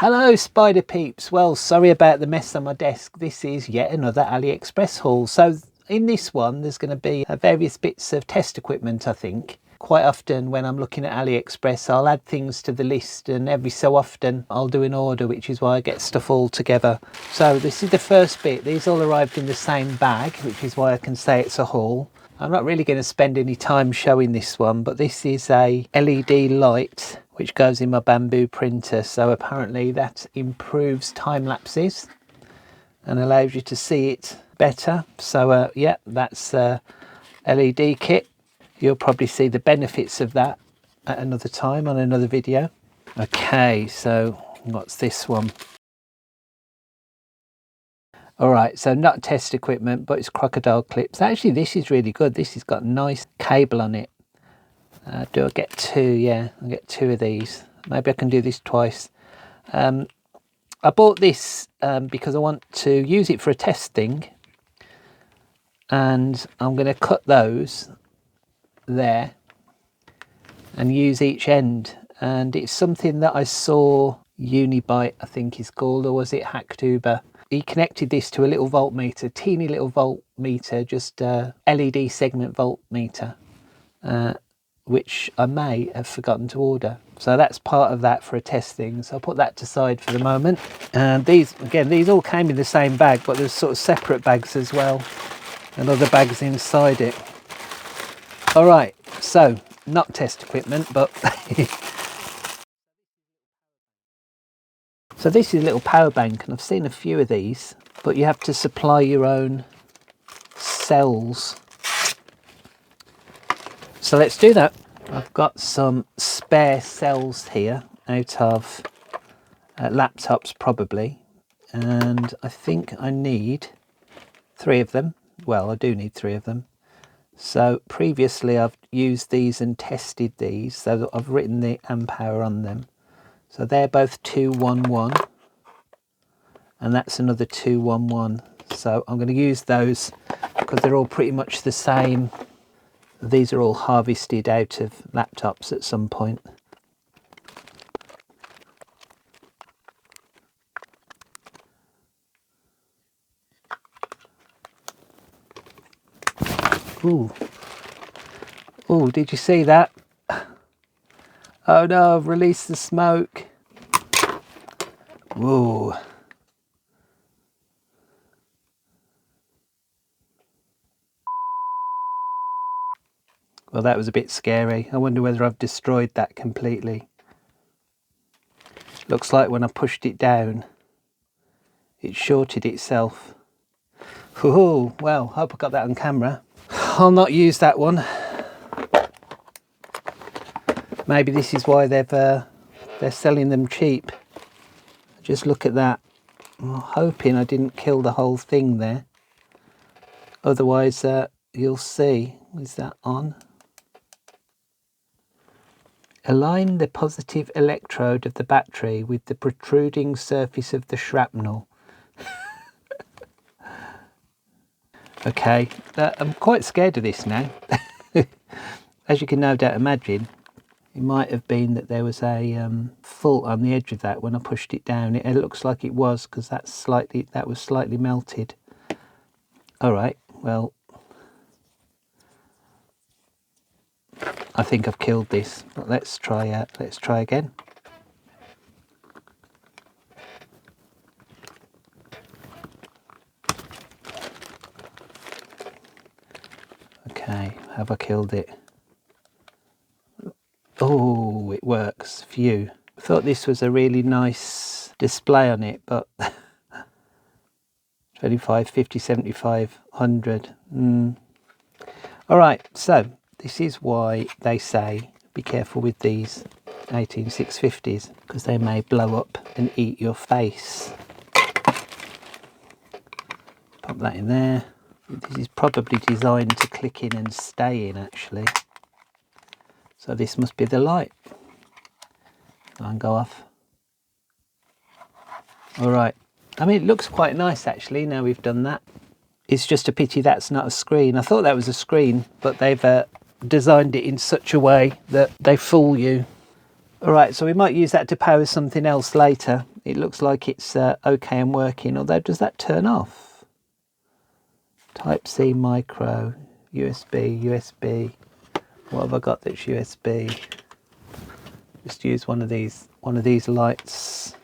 Hello Spider Peeps. Well, sorry about the mess on my desk. This is yet another Aliexpress haul. So in this one there's going to be various bits of test equipment. I think quite often when I'm looking at Aliexpress I'll add things to the list, and every so often I'll do an order, which is why I get stuff all together. So this is the first bit. These all arrived in the same bag, which is why I can say it's a haul. I'm not really going to spend any time showing this one, but this is a LED light which goes in my Bambu printer. So apparently that improves time lapses and allows you to see it better. So yeah, that's a LED kit. You'll probably see the benefits of that at another time on another video. Okay, so what's this one? All right, so not test equipment, but it's crocodile clips. Actually, this is really good. This has got a nice cable on it. Do I get two? Yeah, I get two of these. Maybe I can do this twice. I bought this because I want to use it for a test thing. And I'm going to cut those there and use each end. And it's something that I saw Unibite, I think is called, or was it Hacktuber? He connected this to a little voltmeter, teeny little voltmeter, just a LED segment voltmeter, which I may have forgotten to order. So that's part of that for a test thing. So I'll put that aside for the moment. And these, again, these all came in the same bag, but there's sort of separate bags as well, and other bags inside it. All right, so not test equipment, but so this is a little power bank, and I've seen a few of these, but you have to supply your own cells. So let's do that. I've got some spare cells here out of laptops probably, and I think I need 3 of them. Well, I do need 3 of them. So previously I've used these and tested these, so that I've written the ampere on them. So they're both 211, and that's another 211. So I'm going to use those because they're all pretty much the same. These are all harvested out of laptops at some point. Ooh. Ooh, did you see that? Oh no, I've released the smoke. Whoa. Well, that was a bit scary. I wonder whether I've destroyed that completely. Looks like when I pushed it down, it shorted itself. Ooh, well, hope I got that on camera. I'll not use that one. Maybe this is why they're selling them cheap. Just look at that. I'm hoping I didn't kill the whole thing there. Otherwise, you'll see. Is that on? Align the positive electrode of the battery with the protruding surface of the shrapnel. Okay, I'm quite scared of this now. As you can no doubt imagine, it might have been that there was a fault on the edge of that when I pushed it down. It looks like it was, because that was slightly melted. All right, well, I think I've killed this. But let's try again. Okay, have I killed it? Oh, it works. Phew. I thought this was a really nice display on it, but 25, 50, 75, 100. All right, so this is why they say be careful with these 18650s, because they may blow up and eat your face. Pop that in there. This is probably designed to click in and stay in, actually. So this must be the light. And go off. All right. I mean, it looks quite nice, actually, now we've done that. It's just a pity that's not a screen. I thought that was a screen, but they've designed it in such a way that they fool you. All right, so we might use that to power something else later. it looks like it's okay and working, although does that turn off? Type C micro, USB, USB. What have I got that's USB? Just use one of these lights.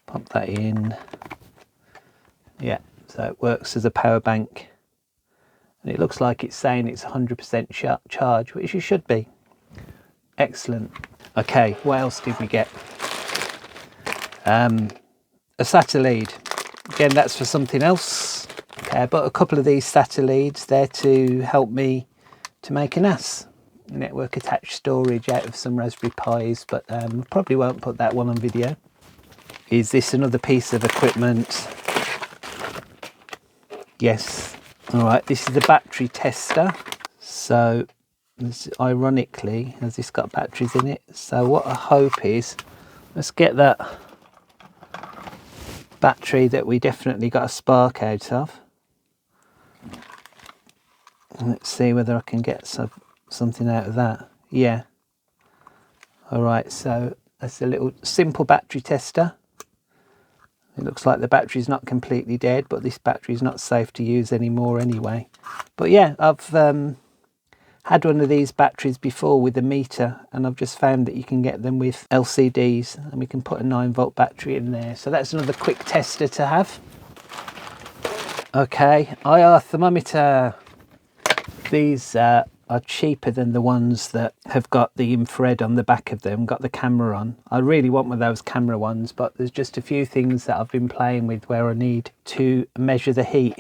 Pop that in. Yeah, so it works as a power bank. And it looks like it's saying it's 100% charge, which it should be. Excellent. Okay, what else did we get? A SATA lead. Again, that's for something else. Okay, I bought a couple of these SATA leads there to help me to make a NAS, network attached storage, out of some Raspberry Pis, but probably won't put that one on video. Is this another piece of equipment? Yes. All right, this is the battery tester. So this, ironically, has this got batteries in it? So what I hope is, let's get that battery that we definitely got a spark out of. And let's see whether I can get something out of that. Yeah. All right, so that's a little simple battery tester. It looks like the battery's not completely dead, but this battery's not safe to use anymore anyway. But yeah, I've had one of these batteries before with a meter, and I've just found that you can get them with LCDs, and we can put a 9-volt battery in there. So that's another quick tester to have. Okay, IR thermometer. These are cheaper than the ones that have got the infrared on the back of them, got the camera on. I really want one of those camera ones, but there's just a few things that I've been playing with where I need to measure the heat.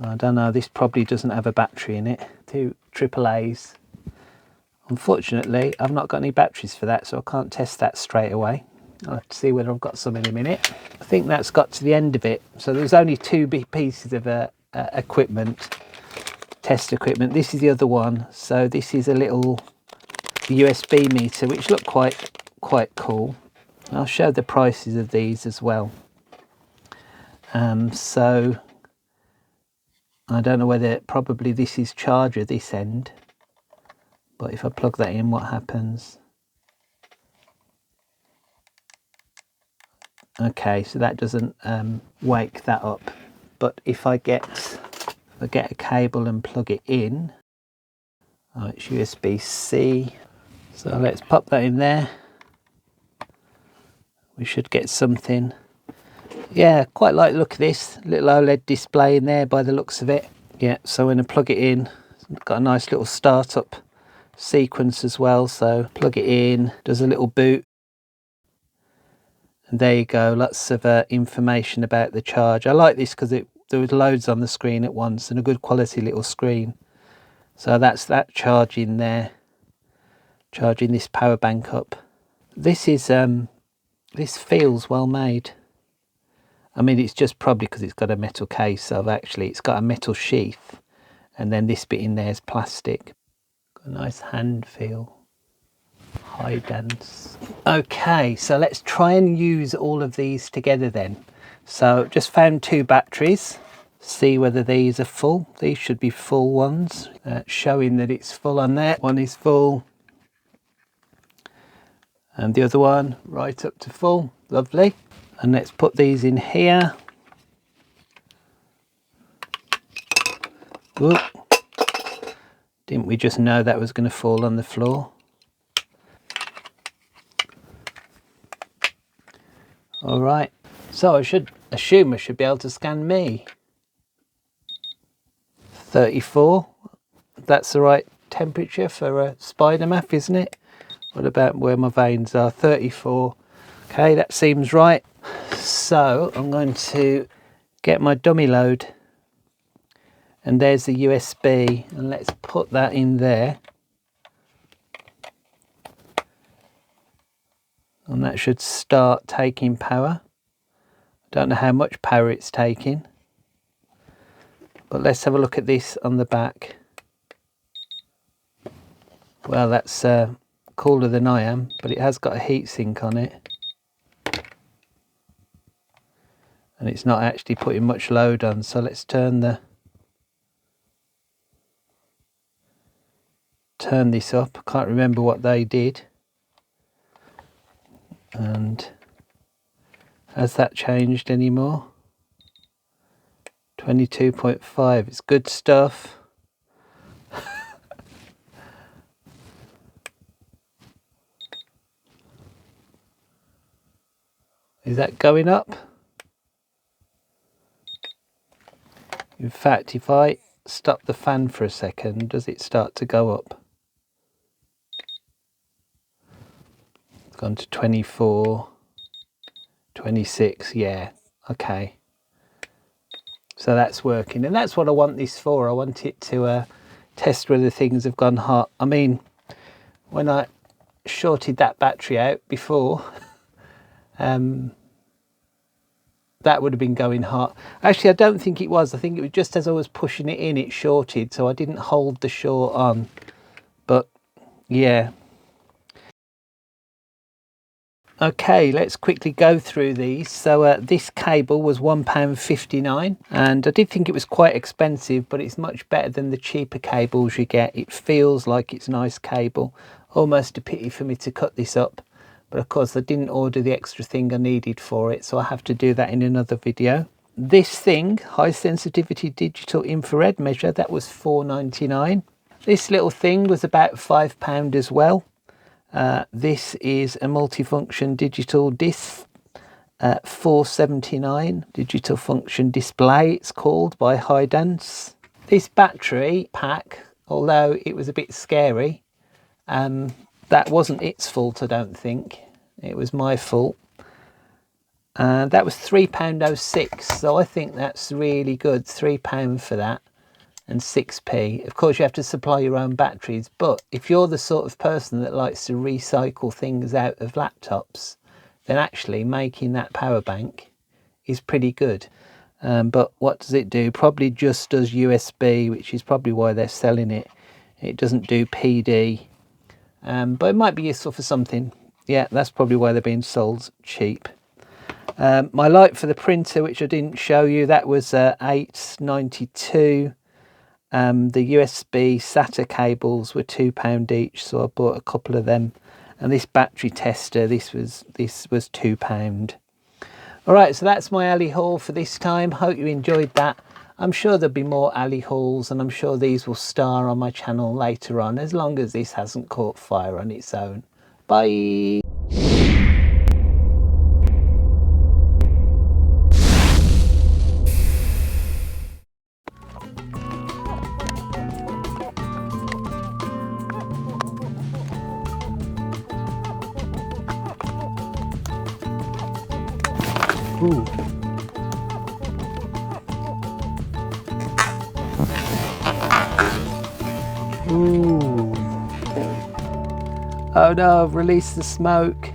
I don't know, this probably doesn't have a battery in it. 2 AAAs. Unfortunately, I've not got any batteries for that, so I can't test that straight away. I'll have to see whether I've got some in a minute. I think that's got to the end of it. So there's only 2 big pieces of equipment. Test equipment. This is the other one. So this is a little USB meter, which look quite cool. I'll show the prices of these as well. So I don't know whether, probably this is charger this end, but if I plug that in, what happens? Okay, so that doesn't wake that up, but if I get a cable and plug it in, oh, it's USB-C, so let's pop that in there. We should get something. Yeah, quite like the look of this little OLED display in there by the looks of it. Yeah, so when I plug it in, it's got a nice little startup sequence as well, so plug it in, does a little boot, and there you go, lots of information about the charge. I like this because there was loads on the screen at once, and a good quality little screen. So that's that charging there, charging this power bank up. This is this feels well made. I mean, it's just probably because it's got a metal case, so actually it's got a metal sheath, and then this bit in there is plastic. Got a nice hand feel. High dance. Okay, so let's try and use all of these together then. So just found 2 batteries. See whether these are full. These should be full ones, showing that it's full on there. One is full, and the other one right up to full. Lovely. And let's put these in here. Whoop. Didn't we just know that was going to fall on the floor? All right, so I should assume I should be able to scan me. 34, that's the right temperature for a SpiderMaf, isn't it? What about where my veins are? 34. Okay, that seems right. So I'm going to get my dummy load, and there's the USB, and let's put that in there, and that should start taking power. Don't know how much power it's taking, but let's have a look at this on the back. Well, that's cooler than I am, but it has got a heatsink on it, and it's not actually putting much load on. So let's turn this up. I can't remember what they did, and Has that changed anymore? 22.5, it's good stuff. Is that going up? In fact, if I stop the fan for a second, does it start to go up? It's gone to 24, 26, yeah, okay. So that's working, and that's what I want this for. I want it to test whether things have gone hot. I mean, when I shorted that battery out before, that would have been going hot. Actually, I don't think it was. I think it was just as I was pushing it in, it shorted, so I didn't hold the short on. But yeah. Okay, let's quickly go through these. So this cable was £1.59, and I did think it was quite expensive, but it's much better than the cheaper cables you get. It feels like it's a nice cable. Almost a pity for me to cut this up, but of course I didn't order the extra thing I needed for it, so I have to do that in another video. This thing, high sensitivity digital infrared measure, that was £4.99. This little thing was about £5 as well. This is a multifunction digital disc, £4.79. Digital function display, it's called, by Hydance. This battery pack, although it was a bit scary, that wasn't its fault, I don't think. It was my fault. That was £3.06, so I think that's really good. £3 for that. And 6p. Of course, you have to supply your own batteries, but if you're the sort of person that likes to recycle things out of laptops, then actually making that power bank is pretty good. But what does it do? Probably just does USB, which is probably why they're selling it. It doesn't do PD, but it might be useful for something. Yeah, that's probably why they're being sold cheap. My light for the printer, which I didn't show you, that was £8.92. The USB SATA cables were £2 each, so I bought a couple of them. And this battery tester, this was £2. All right, so that's my Ali haul for this time. Hope you enjoyed that. I'm sure there'll be more Ali hauls, and I'm sure these will star on my channel later on, as long as this hasn't caught fire on its own. Bye. Ooh. Ooh. Oh no, I've released the smoke.